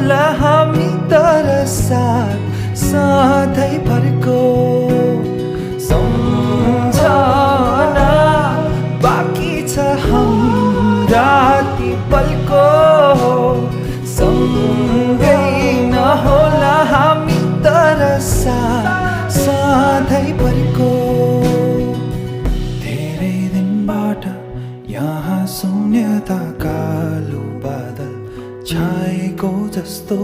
होला हामी तर साथ सधैँभरको सम्झना बाँकी छ हाम्रा ती पलको सँगै नहोला हामी तर साथ सधैँभरको धेरै दिनबाट यहाँ शून्यता कालो बादल छाएको जस्तो